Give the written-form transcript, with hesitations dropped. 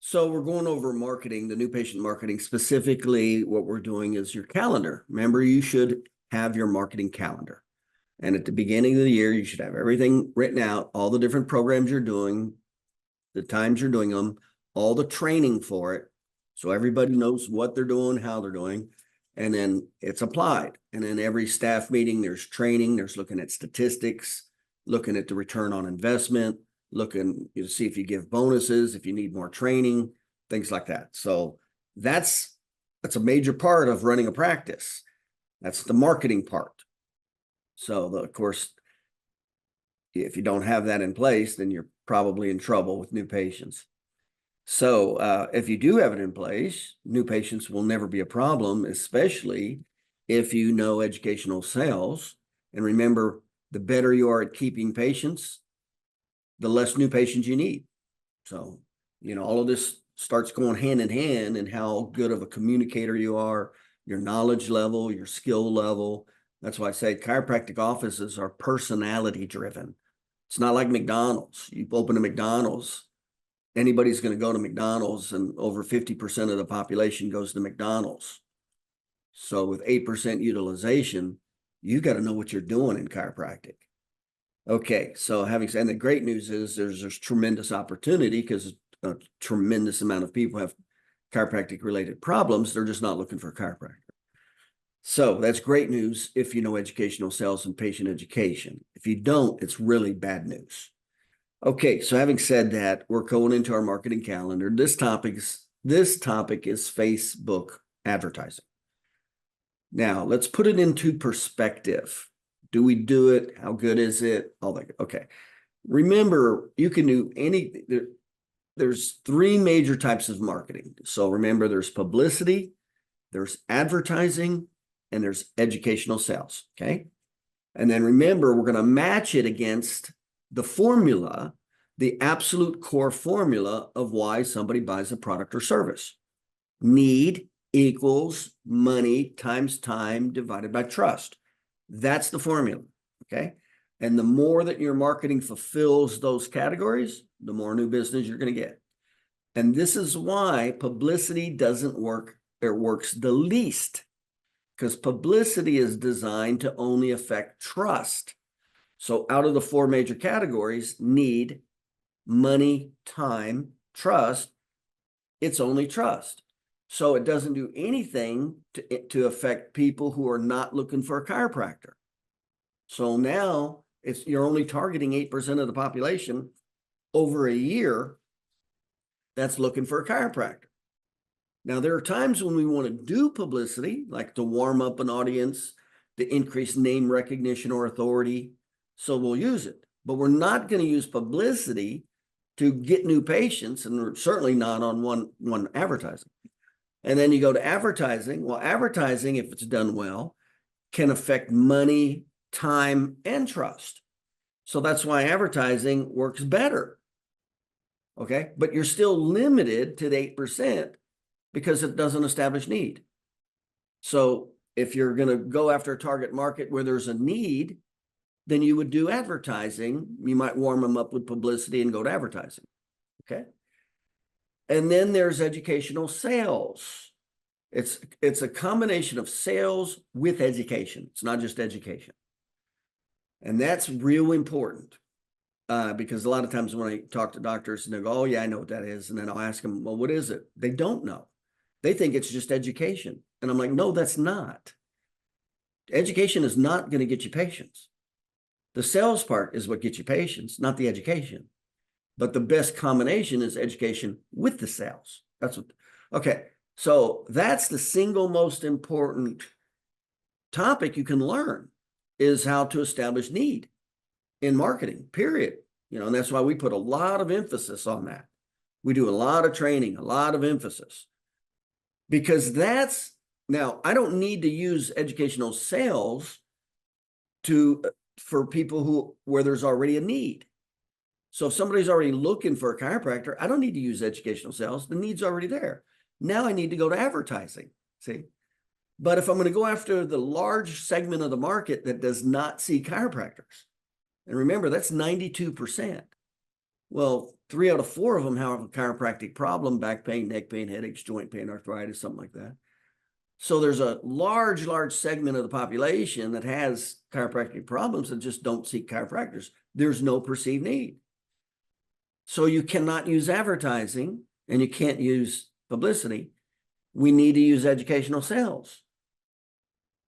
So we're going over marketing, the new patient marketing. Specifically, what we're doing is your calendar. Remember, you should have your marketing calendar. And at the beginning of the year, you should have everything written out, all the different programs you're doing, the times you're doing them, all the training for it. So everybody knows what they're doing, how they're doing, and then it's applied. And then every staff meeting, there's training, there's looking at statistics, looking at the return on investment, looking to see if you give bonuses, if you need more training, things like that. So that's a major part of running a practice. That's the marketing part. So of course, if you don't have that in place, then you're probably in trouble with new patients. So if you do have it in place, new patients will never be a problem, especially if you know educational sales. And remember, the better you are at keeping patients, the less new patients you need. So, all of this starts going hand in hand in how good of a communicator you are, your knowledge level, your skill level. That's why I say chiropractic offices are personality driven. It's not like McDonald's. You open a McDonald's, anybody's going to go to McDonald's, and over 50% of the population goes to McDonald's. So with 8% utilization, you got to know what you're doing in chiropractic. Okay, so having said, and the great news is there's tremendous opportunity because a tremendous amount of people have chiropractic related problems. They're just not looking for a chiropractor. So that's great news if you know educational sales and patient education. If you don't, it's really bad news. Okay, so having said that, we're going into our marketing calendar. This topic is Facebook advertising. Now, let's put it into perspective. Do we do it? How good is it? All that. Okay. Remember, you can do there's three major types of marketing. So remember, there's publicity, there's advertising, and there's educational sales. Okay. And then remember, we're going to match it against the formula, the absolute core formula of why somebody buys a product or service. Need equals money times time divided by trust. That's the formula, okay? And the more that your marketing fulfills those categories, the more new business you're going to get. And this is why publicity doesn't work. It works the least, because publicity is designed to only affect trust. So out of the four major categories, need, money, time, trust, it's only trust. So it doesn't do anything to affect people who are not looking for a chiropractor. So now you're only targeting 8% of the population over a year that's looking for a chiropractor. Now, there are times when we want to do publicity, like to warm up an audience, to increase name recognition or authority. So we'll use it, but we're not going to use publicity to get new patients, and we're certainly not on one advertising. And then you go to advertising. Well, advertising, if it's done well, can affect money, time, and trust. So that's why advertising works better. Okay. But you're still limited to the 8% because it doesn't establish need. So if you're going to go after a target market where there's a need, then you would do advertising. You might warm them up with publicity and go to advertising. Okay. And then there's educational sales. It's a combination of sales with education. It's not just education. And that's real important because a lot of times when I talk to doctors and they go, oh yeah, I know what that is. And then I'll ask them, well, what is it? They don't know. They think it's just education. And I'm like, no, that's not. Education is not going to get you patients. The sales part is what gets you patients, not the education. But the best combination is education with the sales. That's what, okay. So that's the single most important topic you can learn is how to establish need in marketing, period. And that's why we put a lot of emphasis on that. We do a lot of training, a lot of emphasis, because now I don't need to use educational sales for people where there's already a need. So if somebody's already looking for a chiropractor, I don't need to use educational sales. The need's already there. Now I need to go to advertising, see? But if I'm going to go after the large segment of the market that does not see chiropractors, and remember, that's 92%. Well, 3 out of 4 of them have a chiropractic problem: back pain, neck pain, headaches, joint pain, arthritis, something like that. So there's a large segment of the population that has chiropractic problems that just don't seek chiropractors. There's no perceived need. So you cannot use advertising and you can't use publicity. We need to use educational sales.